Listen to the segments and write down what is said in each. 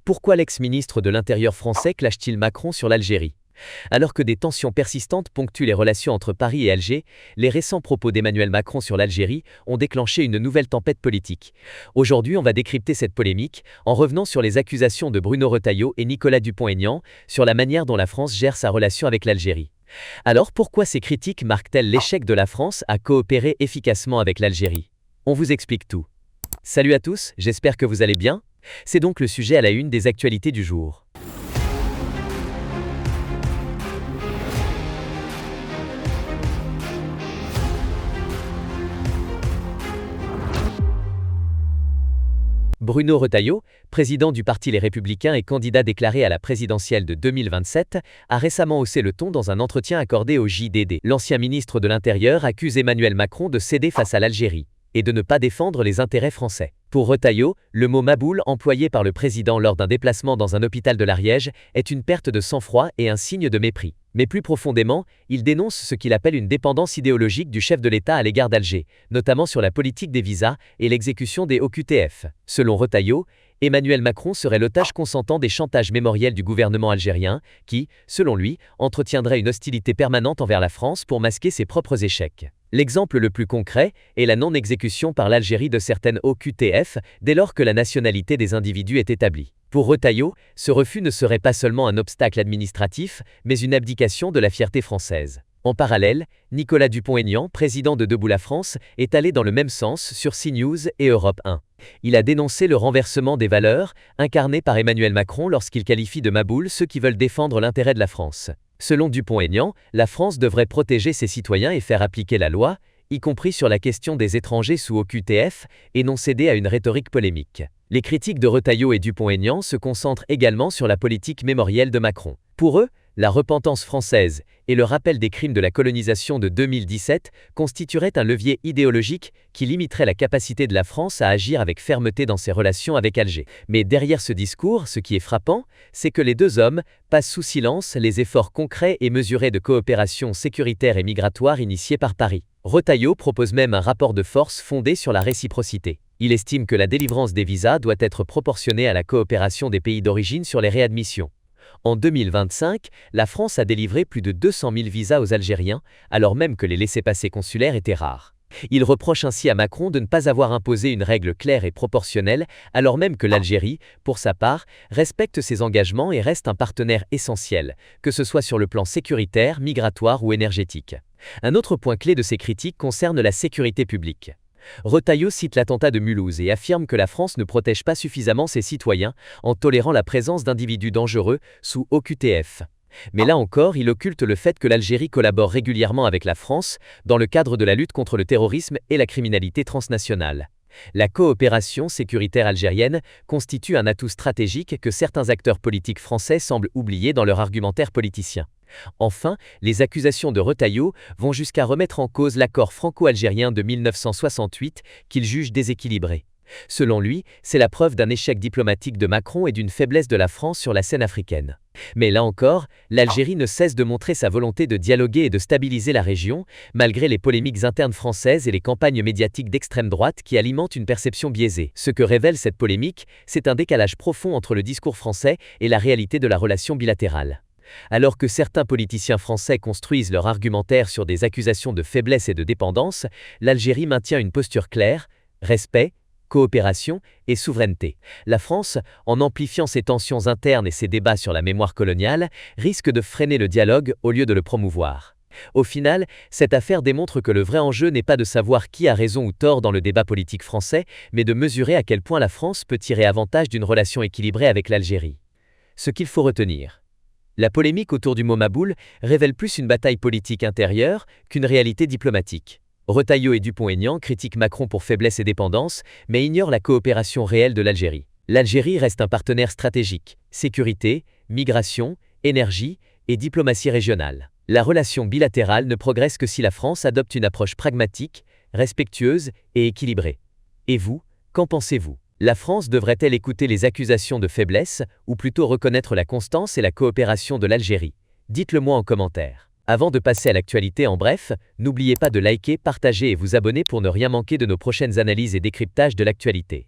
Pourquoi l'ex-ministre de l'Intérieur français clash-t-il Macron sur l'Algérie? Alors que des tensions persistantes ponctuent les relations entre Paris et Alger, les récents propos d'Emmanuel Macron sur l'Algérie ont déclenché une nouvelle tempête politique. Aujourd'hui, on va décrypter cette polémique en revenant sur les accusations de Bruno Retailleau et Nicolas Dupont-Aignan sur la manière dont la France gère sa relation avec l'Algérie. Alors pourquoi ces critiques marquent-elles l'échec de la France à coopérer efficacement avec l'Algérie? On vous explique tout. Salut à tous, j'espère que vous allez bien. C'est donc le sujet à la une des actualités du jour. Bruno Retailleau, président du parti Les Républicains et candidat déclaré à la présidentielle de 2027, a récemment haussé le ton dans un entretien accordé au JDD. L'ancien ministre de l'Intérieur accuse Emmanuel Macron de céder face à l'Algérie et de ne pas défendre les intérêts français. Pour Retailleau, le mot maboule employé par le président lors d'un déplacement dans un hôpital de l'Ariège est une perte de sang-froid et un signe de mépris. Mais plus profondément, il dénonce ce qu'il appelle une dépendance idéologique du chef de l'État à l'égard d'Alger, notamment sur la politique des visas et l'exécution des OQTF. Selon Retailleau, Emmanuel Macron serait l'otage consentant des chantages mémoriels du gouvernement algérien qui, selon lui, entretiendrait une hostilité permanente envers la France pour masquer ses propres échecs. L'exemple le plus concret est la non-exécution par l'Algérie de certaines OQTF dès lors que la nationalité des individus est établie. Pour Retailleau, ce refus ne serait pas seulement un obstacle administratif, mais une abdication de la fierté française. En parallèle, Nicolas Dupont-Aignan, président de Debout la France, est allé dans le même sens sur CNews et Europe 1. Il a dénoncé le renversement des valeurs, incarné par Emmanuel Macron lorsqu'il qualifie de maboule ceux qui veulent défendre l'intérêt de la France. Selon Dupont-Aignan, la France devrait protéger ses citoyens et faire appliquer la loi, y compris sur la question des étrangers sous OQTF, et non céder à une rhétorique polémique. Les critiques de Retailleau et Dupont-Aignan se concentrent également sur la politique mémorielle de Macron. Pour eux, la repentance française et le rappel des crimes de la colonisation de 2017 constitueraient un levier idéologique qui limiterait la capacité de la France à agir avec fermeté dans ses relations avec Alger. Mais derrière ce discours, ce qui est frappant, c'est que les deux hommes passent sous silence les efforts concrets et mesurés de coopération sécuritaire et migratoire initiés par Paris. Retailleau propose même un rapport de force fondé sur la réciprocité. Il estime que la délivrance des visas doit être proportionnée à la coopération des pays d'origine sur les réadmissions. En 2025, la France a délivré plus de 200 000 visas aux Algériens, alors même que les laissez-passer consulaires étaient rares. Il reproche ainsi à Macron de ne pas avoir imposé une règle claire et proportionnelle, alors même que l'Algérie, pour sa part, respecte ses engagements et reste un partenaire essentiel, que ce soit sur le plan sécuritaire, migratoire ou énergétique. Un autre point clé de ces critiques concerne la sécurité publique. Retailleau cite l'attentat de Mulhouse et affirme que la France ne protège pas suffisamment ses citoyens en tolérant la présence d'individus dangereux sous OQTF. Mais là encore, il occulte le fait que l'Algérie collabore régulièrement avec la France dans le cadre de la lutte contre le terrorisme et la criminalité transnationale. La coopération sécuritaire algérienne constitue un atout stratégique que certains acteurs politiques français semblent oublier dans leur argumentaire politicien. Enfin, les accusations de Retailleau vont jusqu'à remettre en cause l'accord franco-algérien de 1968 qu'il juge déséquilibré. Selon lui, c'est la preuve d'un échec diplomatique de Macron et d'une faiblesse de la France sur la scène africaine. Mais là encore, l'Algérie ne cesse de montrer sa volonté de dialoguer et de stabiliser la région, malgré les polémiques internes françaises et les campagnes médiatiques d'extrême droite qui alimentent une perception biaisée. Ce que révèle cette polémique, c'est un décalage profond entre le discours français et la réalité de la relation bilatérale. Alors que certains politiciens français construisent leur argumentaire sur des accusations de faiblesse et de dépendance, l'Algérie maintient une posture claire, respect, coopération et souveraineté. La France, en amplifiant ses tensions internes et ses débats sur la mémoire coloniale, risque de freiner le dialogue au lieu de le promouvoir. Au final, cette affaire démontre que le vrai enjeu n'est pas de savoir qui a raison ou tort dans le débat politique français, mais de mesurer à quel point la France peut tirer avantage d'une relation équilibrée avec l'Algérie. Ce qu'il faut retenir. La polémique autour du mot maboule révèle plus une bataille politique intérieure qu'une réalité diplomatique. Retailleau et Dupont-Aignan critiquent Macron pour faiblesse et dépendance, mais ignorent la coopération réelle de l'Algérie. L'Algérie reste un partenaire stratégique. Sécurité, migration, énergie et diplomatie régionale. La relation bilatérale ne progresse que si la France adopte une approche pragmatique, respectueuse et équilibrée. Et vous, qu'en pensez-vous ? La France devrait-elle écouter les accusations de faiblesse ou plutôt reconnaître la constance et la coopération de l'Algérie? Dites-le moi en commentaire. Avant de passer à l'actualité en bref, n'oubliez pas de liker, partager et vous abonner pour ne rien manquer de nos prochaines analyses et décryptages de l'actualité.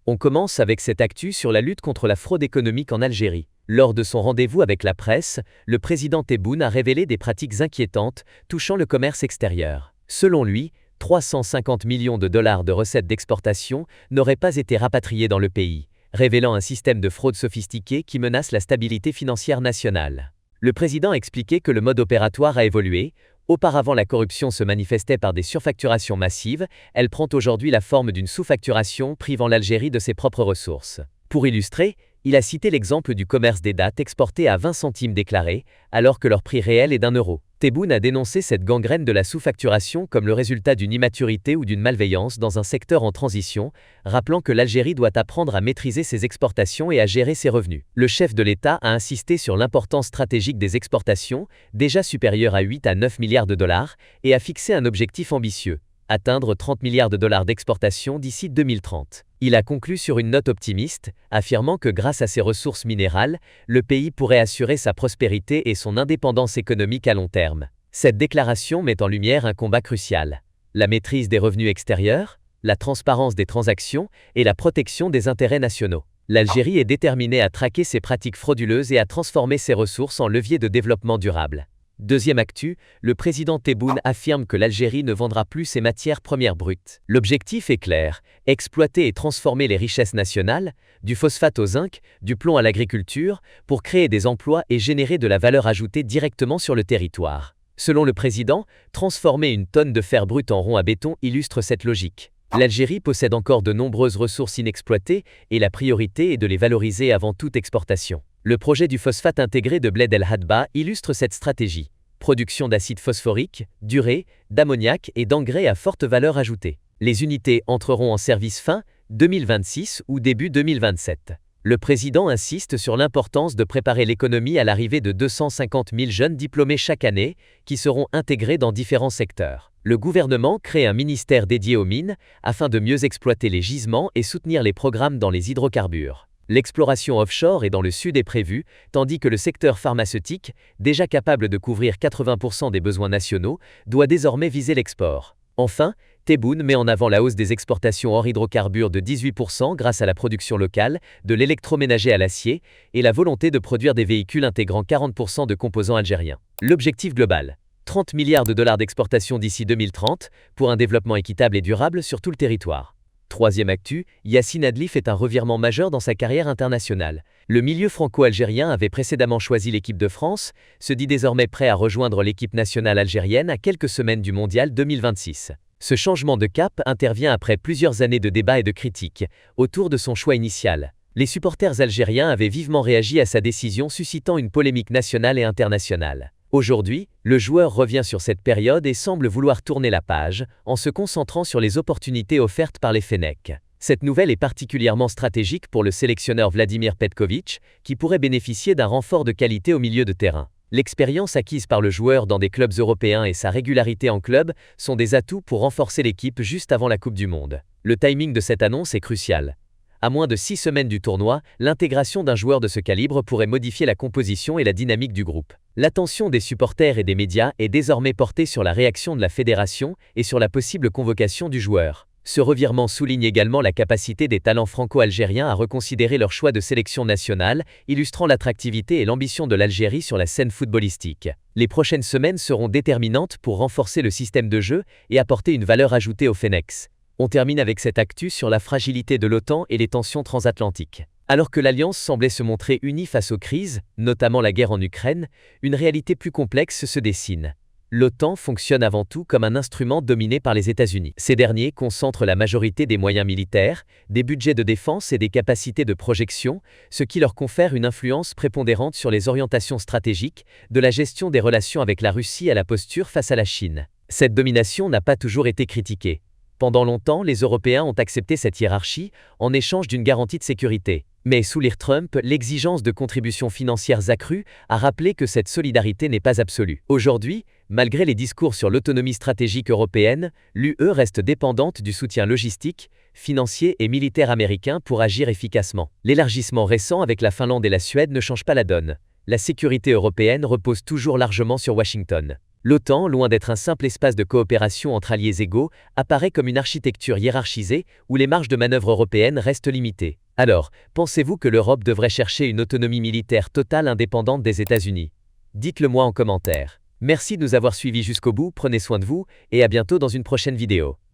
On commence avec cette actu sur la lutte contre la fraude économique en Algérie. Lors de son rendez-vous avec la presse, le président Tebboune a révélé des pratiques inquiétantes touchant le commerce extérieur. Selon lui, 350 millions de dollars de recettes d'exportation n'auraient pas été rapatriés dans le pays, révélant un système de fraude sophistiqué qui menace la stabilité financière nationale. Le président a expliqué que le mode opératoire a évolué. Auparavant, la corruption se manifestait par des surfacturations massives, elle prend aujourd'hui la forme d'une sous-facturation privant l'Algérie de ses propres ressources. Pour illustrer, il a cité l'exemple du commerce des dattes exportées à 20 centimes déclarés, alors que leur prix réel est d'1 euro. Tebboune a dénoncé cette gangrène de la sous-facturation comme le résultat d'une immaturité ou d'une malveillance dans un secteur en transition, rappelant que l'Algérie doit apprendre à maîtriser ses exportations et à gérer ses revenus. Le chef de l'État a insisté sur l'importance stratégique des exportations, déjà supérieure à 8 à 9 milliards de dollars, et a fixé un objectif ambitieux, atteindre 30 milliards de dollars d'exportation d'ici 2030. Il a conclu sur une note optimiste, affirmant que grâce à ses ressources minérales, le pays pourrait assurer sa prospérité et son indépendance économique à long terme. Cette déclaration met en lumière un combat crucial: la maîtrise des revenus extérieurs, la transparence des transactions et la protection des intérêts nationaux. L'Algérie est déterminée à traquer ces pratiques frauduleuses et à transformer ses ressources en levier de développement durable. Deuxième actu, le président Tebboune affirme que l'Algérie ne vendra plus ses matières premières brutes. L'objectif est clair: exploiter et transformer les richesses nationales, du phosphate au zinc, du plomb à l'agriculture, pour créer des emplois et générer de la valeur ajoutée directement sur le territoire. Selon le président, transformer une tonne de fer brut en rond à béton illustre cette logique. L'Algérie possède encore de nombreuses ressources inexploitées et la priorité est de les valoriser avant toute exportation. Le projet du phosphate intégré de Bled El Hadba illustre cette stratégie. Production d'acide phosphorique, d'urée, d'ammoniac et d'engrais à forte valeur ajoutée. Les unités entreront en service fin 2026 ou début 2027. Le président insiste sur l'importance de préparer l'économie à l'arrivée de 250 000 jeunes diplômés chaque année, qui seront intégrés dans différents secteurs. Le gouvernement crée un ministère dédié aux mines, afin de mieux exploiter les gisements et soutenir les programmes dans les hydrocarbures. L'exploration offshore et dans le sud est prévue, tandis que le secteur pharmaceutique, déjà capable de couvrir 80% des besoins nationaux, doit désormais viser l'export. Enfin, Tebboune met en avant la hausse des exportations hors hydrocarbures de 18% grâce à la production locale, de l'électroménager à l'acier, et la volonté de produire des véhicules intégrant 40% de composants algériens. L'objectif global: 30 milliards de dollars d'exportation d'ici 2030, pour un développement équitable et durable sur tout le territoire. Troisième actu, Yacine Adli fait un revirement majeur dans sa carrière internationale. Le milieu franco-algérien avait précédemment choisi l'équipe de France, se dit désormais prêt à rejoindre l'équipe nationale algérienne à quelques semaines du Mondial 2026. Ce changement de cap intervient après plusieurs années de débats et de critiques autour de son choix initial. Les supporters algériens avaient vivement réagi à sa décision, suscitant une polémique nationale et internationale. Aujourd'hui, le joueur revient sur cette période et semble vouloir tourner la page, en se concentrant sur les opportunités offertes par les Fennecs. Cette nouvelle est particulièrement stratégique pour le sélectionneur Vladimir Petković, qui pourrait bénéficier d'un renfort de qualité au milieu de terrain. L'expérience acquise par le joueur dans des clubs européens et sa régularité en club sont des atouts pour renforcer l'équipe juste avant la Coupe du Monde. Le timing de cette annonce est crucial. À moins de 6 semaines du tournoi, l'intégration d'un joueur de ce calibre pourrait modifier la composition et la dynamique du groupe. L'attention des supporters et des médias est désormais portée sur la réaction de la fédération et sur la possible convocation du joueur. Ce revirement souligne également la capacité des talents franco-algériens à reconsidérer leur choix de sélection nationale, illustrant l'attractivité et l'ambition de l'Algérie sur la scène footballistique. Les prochaines semaines seront déterminantes pour renforcer le système de jeu et apporter une valeur ajoutée aux Fennecs. On termine avec cette actu sur la fragilité de l'OTAN et les tensions transatlantiques. Alors que l'Alliance semblait se montrer unie face aux crises, notamment la guerre en Ukraine, une réalité plus complexe se dessine. L'OTAN fonctionne avant tout comme un instrument dominé par les États-Unis. Ces derniers concentrent la majorité des moyens militaires, des budgets de défense et des capacités de projection, ce qui leur confère une influence prépondérante sur les orientations stratégiques, de la gestion des relations avec la Russie à la posture face à la Chine. Cette domination n'a pas toujours été critiquée. Pendant longtemps, les Européens ont accepté cette hiérarchie en échange d'une garantie de sécurité. Mais sous l'ère Trump, l'exigence de contributions financières accrues a rappelé que cette solidarité n'est pas absolue. Aujourd'hui, malgré les discours sur l'autonomie stratégique européenne, l'UE reste dépendante du soutien logistique, financier et militaire américain pour agir efficacement. L'élargissement récent avec la Finlande et la Suède ne change pas la donne. La sécurité européenne repose toujours largement sur Washington. L'OTAN, loin d'être un simple espace de coopération entre alliés égaux, apparaît comme une architecture hiérarchisée où les marges de manœuvre européennes restent limitées. Alors, pensez-vous que l'Europe devrait chercher une autonomie militaire totale indépendante des États-Unis? Dites-le moi en commentaire. Merci de nous avoir suivis jusqu'au bout, prenez soin de vous, et à bientôt dans une prochaine vidéo.